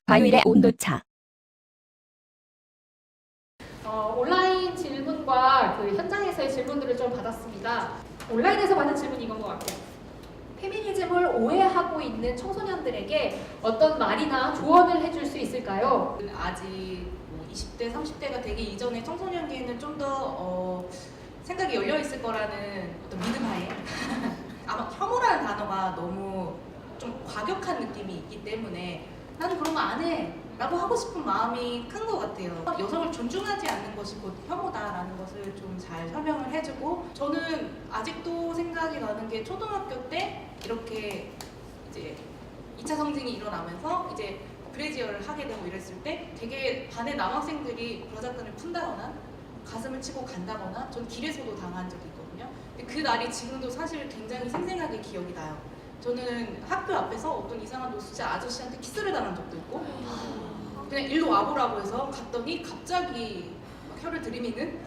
과일의 온도차. 온라인 질문과 그 현장에서의 질문들을 좀 받았습니다. 온라인에서 받은 질문이 이건 것 같아요. 페미니즘을 오해하고 있는 청소년들에게 어떤 말이나 조언을 해줄 수 있을까요? 아직 뭐 20대, 30대가 되기 이전에 청소년기에는 좀 더 생각이 열려 있을 거라는 어떤 믿음 하에 아마 혐오라는 단어가 너무 좀 과격한 느낌이 있기 때문에 나는 그런 거 안 해 라고 하고 싶은 마음이 큰 것 같아요. 여성을 존중하지 않는 것이 곧 혐오다라는 것을 좀 잘 설명을 해주고, 저는 아직도 생각이 나는 게 초등학교 때 이렇게 이제 2차 성징이 일어나면서 이제 브래지어를 하게 되고 이랬을 때 되게 반의 남학생들이 브라자끈을 푼다거나 가슴을 치고 간다거나 전 길에서도 당한 적이 있거든요. 근데 그 날이 지금도 사실 굉장히 생생하게 기억이 나요. 저는 학교 앞에서 어떤 이상한 노숙자 아저씨한테 키스를 당한 적도 있고, 그냥 일로 와보라고 해서 갔더니 갑자기 막 혀를 들이미는,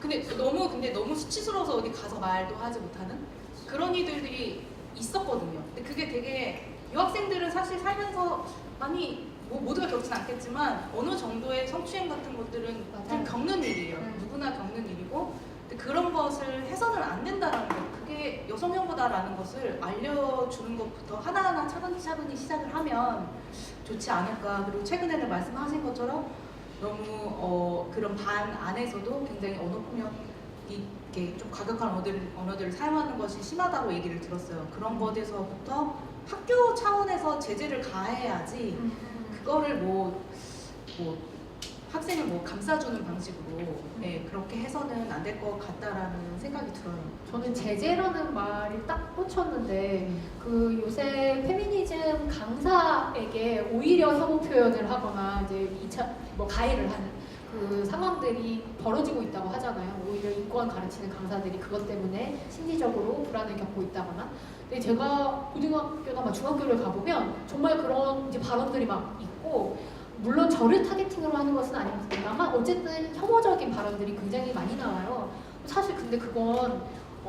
근데 너무 수치스러워서 어디 가서 말도 하지 못하는 그런 이들이 있었거든요. 근데 그게 되게 유학생들은 사실 살면서 많이 뭐 모두가 겪진 않겠지만 어느 정도의 성추행 같은 것들은 그냥 겪는 일이에요. 누구나 겪는 일이고, 근데 그런 것을 해서는 안 된다라는 것, 그게 여성 혐오다라는 것을 알려주는 것부터 하나하나 차근차근히 시작을 하면 좋지 않을까. 그리고 최근에는 말씀하신 것처럼 너무 그런 반 안에서도 굉장히 언어폭력이 이렇게 좀 과격한 언어들을 사용하는 것이 심하다고 얘기를 들었어요. 그런 것에서부터 학교 차원에서 제재를 가해야지, 그거를 뭐 학생을 뭐 감싸주는 방식으로 그렇게 해서는 안 될 것 같다라는 생각이 들어요. 저는 제재라는 말이 딱 꽂혔는데 그 요새 페미니즘 강사에게 오히려 혐오 표현을 하거나 이제 2차 뭐 가해를 하는 그 상황들이 벌어지고 있다고 하잖아요. 오히려 인권 가르치는 강사들이 그것 때문에 심리적으로 불안을 겪고 있다거나. 근데 제가 고등학교나 막 중학교를 가보면 정말 그런 이제 발언들이 막 있고, 물론 저를 타겟팅으로 하는 것은 아닙니다만 어쨌든 혐오적인 발언들이 굉장히 많이 나와요. 사실 근데 그건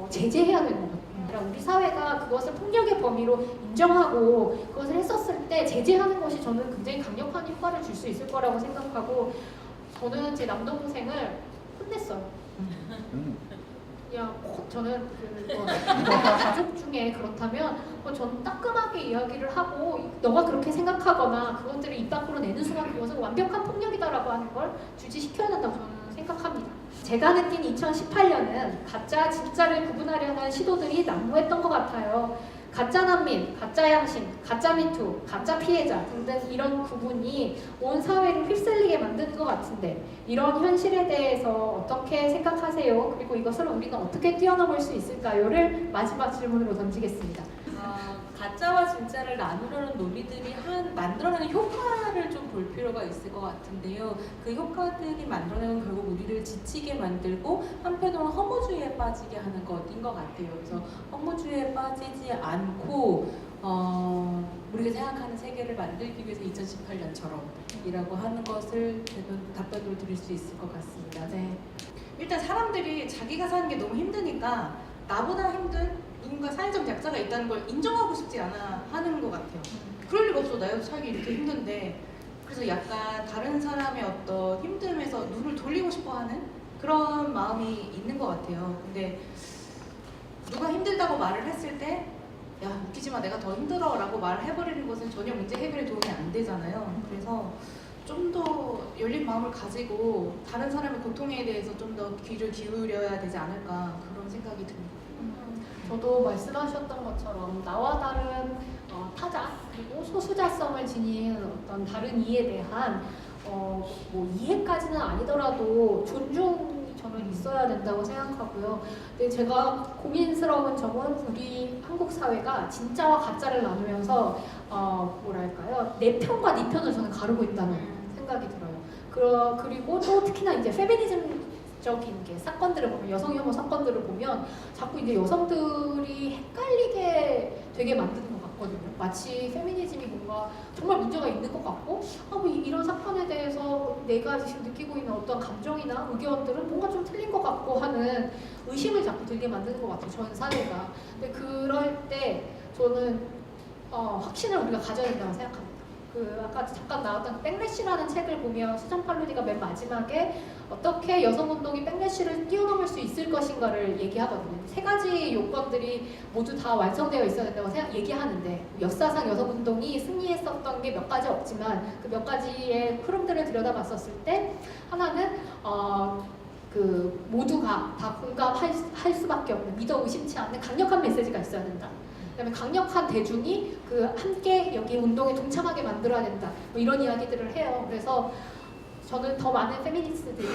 제재해야 되는 것 같아요. 그러니까 우리 사회가 그것을 폭력의 범위로 인정하고 그것을 했었을 때 제재하는 것이 저는 굉장히 강력한 효과를 줄 수 있을 거라고 생각하고, 저는 제 남동생을 혼냈어요. 그냥 저는 가족 중에 그렇다면 저는 따끔하게 이야기를 하고, 너가 그렇게 생각하거나 그것들을 입 밖으로 내는 순간 그것은 완벽한 폭력이다라고 하는 걸 주지시켜야 된다고 저는 생각합니다. 제가 느낀 2018년은 가짜 진짜를 구분하려는 시도들이 난무했던 것 같아요. 가짜 난민, 가짜 양심, 가짜 미투, 가짜 피해자 등등 이런 구분이 온 사회를 휩쓸리게 만드는 것 같은데, 이런 현실에 대해서 어떻게 생각하세요? 그리고 이것을 우리가 어떻게 뛰어넘을 수 있을까요?를 마지막 질문으로 던지겠습니다. 가짜와 진짜를 나누려는 논리들이 만들어내는 효과를 좀 볼 필요가 있을 것 같은데요. 그 효과들이 만들어내는 결국 우리를 지치게 만들고 한편으로는 허무주의에 빠지게 하는 것인 것 같아요. 그래서 허무주의에 빠지지 않고 우리가 생각하는 세계를 만들기 위해서 2018년처럼이라고 하는 것을 답변으로 드릴 수 있을 것 같습니다. 네. 일단 사람들이 자기가 사는 게 너무 힘드니까 나보다 힘든 누군가 사회적 약자가 있다는 걸 인정하고 싶지 않아 하는 것 같아요. 그럴 리가 없어. 나도 살기 이렇게 힘든데. 그래서 약간 다른 사람의 어떤 힘듦에서 눈을 돌리고 싶어 하는 그런 마음이 있는 것 같아요. 근데 누가 힘들다고 말을 했을 때, 야, 웃기지 마, 내가 더 힘들어 라고 말을 해버리는 것은 전혀 문제 해결에 도움이 안 되잖아요. 그래서 좀 더 열린 마음을 가지고 다른 사람의 고통에 대해서 좀 더 귀를 기울여야 되지 않을까, 그런 생각이 듭니다. 저도 말씀하셨던 것처럼 나와 다른 타자 그리고 소수자성을 지닌 어떤 다른 이에 대한 뭐 이해까지는 아니더라도 존중이 저는 있어야 된다고 생각하고요. 근데 제가 고민스러운 점은 우리 한국 사회가 진짜와 가짜를 나누면서 뭐랄까요, 내 편과 네 편을 저는 가르고 있다는 생각이 들어요. 그리고 또 특히나 이제 페미니즘적인 게 사건들을 보면, 여성 혐오 사건들을 보면 자꾸 이제 여성들이 헷갈리게 되게 만드는 것 같거든요. 마치 페미니즘이 뭔가 정말 문제가 있는 것 같고, 뭐 이런 사건에 대해서 내가 지금 느끼고 있는 어떤 감정이나 의견들은 뭔가 좀 틀린 것 같고 하는 의심을 자꾸 들게 만드는 것 같아요, 전 사회가. 근데 그럴 때 저는 확신을 우리가 가져야 된다고 생각합니다. 그 아까 잠깐 나왔던 그 백래시라는 책을 보면 수잔 팔로디가 맨 마지막에 어떻게 여성운동이 백래시를 뛰어넘을 수 있을 것인가를 얘기하거든요. 세 가지 요건들이 모두 다 완성되어 있어야 된다고 얘기하는데 역사상 여성운동이 승리했었던 게 몇 가지 없지만 그 몇 가지의 흐름들을 들여다봤었을 때 하나는 그 모두가 다 공감할 수밖에 없는 믿어 의심치 않는 강력한 메시지가 있어야 된다. 그다음에 강력한 대중이 그 함께 여기 운동에 동참하게 만들어야 된다. 뭐 이런 이야기들을 해요. 그래서 저는 더 많은 페미니스트들이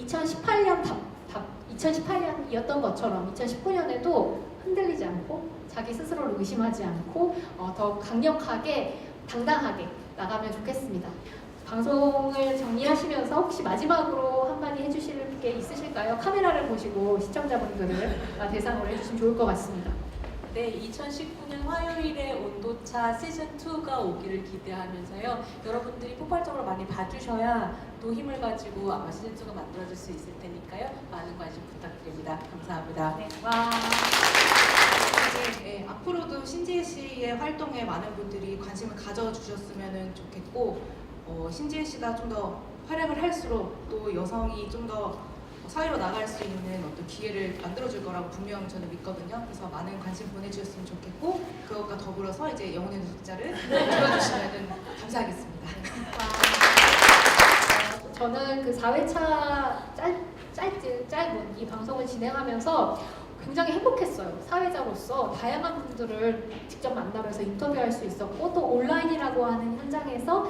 2018년이었던 것처럼 2019년에도 흔들리지 않고 자기 스스로를 의심하지 않고 더 강력하게 당당하게 나가면 좋겠습니다. 방송을 정리하시면서 혹시 마지막으로 한마디 해주실 게 있으실까요? 카메라를 보시고 시청자분들을 대상으로 해주시면 좋을 것 같습니다. 네, 2019년 화요일에 온도차 시즌2가 오기를 기대하면서요. 여러분들이 폭발적으로 많이 봐주셔야 또 힘을 가지고 아마 시즌2가 만들어질 수 있을 테니까요. 많은 관심 부탁드립니다. 감사합니다. 네. 와. 네, 앞으로도 신지혜 씨의 활동에 많은 분들이 관심을 가져주셨으면 좋겠고 신지혜 씨가 좀 더 활약을 할수록 또 여성이 좀 더 사회로 나갈 수 있는 어떤 기회를 만들어줄 거라고 분명 저는 믿거든요. 그래서 많은 관심 보내주셨으면 좋겠고 그것과 더불어서 이제 영혼의 노숙자를 들어주시면 감사하겠습니다. 저는 그 4회차 짧은 이 방송을 진행하면서 굉장히 행복했어요. 사회자로서 다양한 분들을 직접 만나면서 인터뷰할 수 있었고 또 온라인이라고 하는 현장에서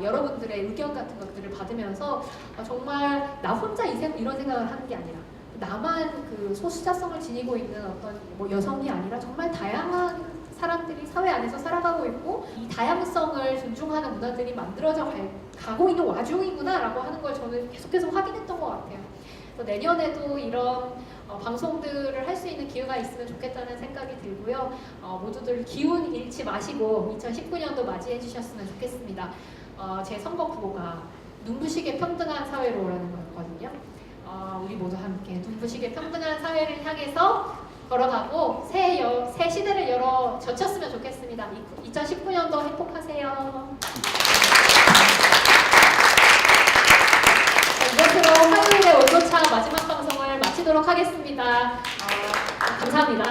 여러분들의 의견 같은 것들을 받으면서 정말 나 혼자 이런 생각을 하는 게 아니라 나만 그 소수자성을 지니고 있는 어떤 뭐 여성이 아니라 정말 다양한 사람들이 사회 안에서 살아가고 있고 이 다양성을 존중하는 문화들이 만들어져 가고 있는 와중이구나라고 하는 걸 저는 계속해서 확인했던 것 같아요. 그래서 내년에도 이런 방송들을 할 수 있는 기회가 있으면 좋겠다는 생각이 들고요. 모두들 기운 잃지 마시고 2019년도 맞이해 주셨으면 좋겠습니다. 제 선거 구호가 눈부시게 평등한 사회로라는 거였거든요. 우리 모두 함께 눈부시게 평등한 사회를 향해서 걸어가고 새 시대를 젖혔으면 좋겠습니다. 2019년도 행복하세요. 이것으로 화요일의 온도차 마지막 방송을 마치도록 하겠습니다. 감사합니다.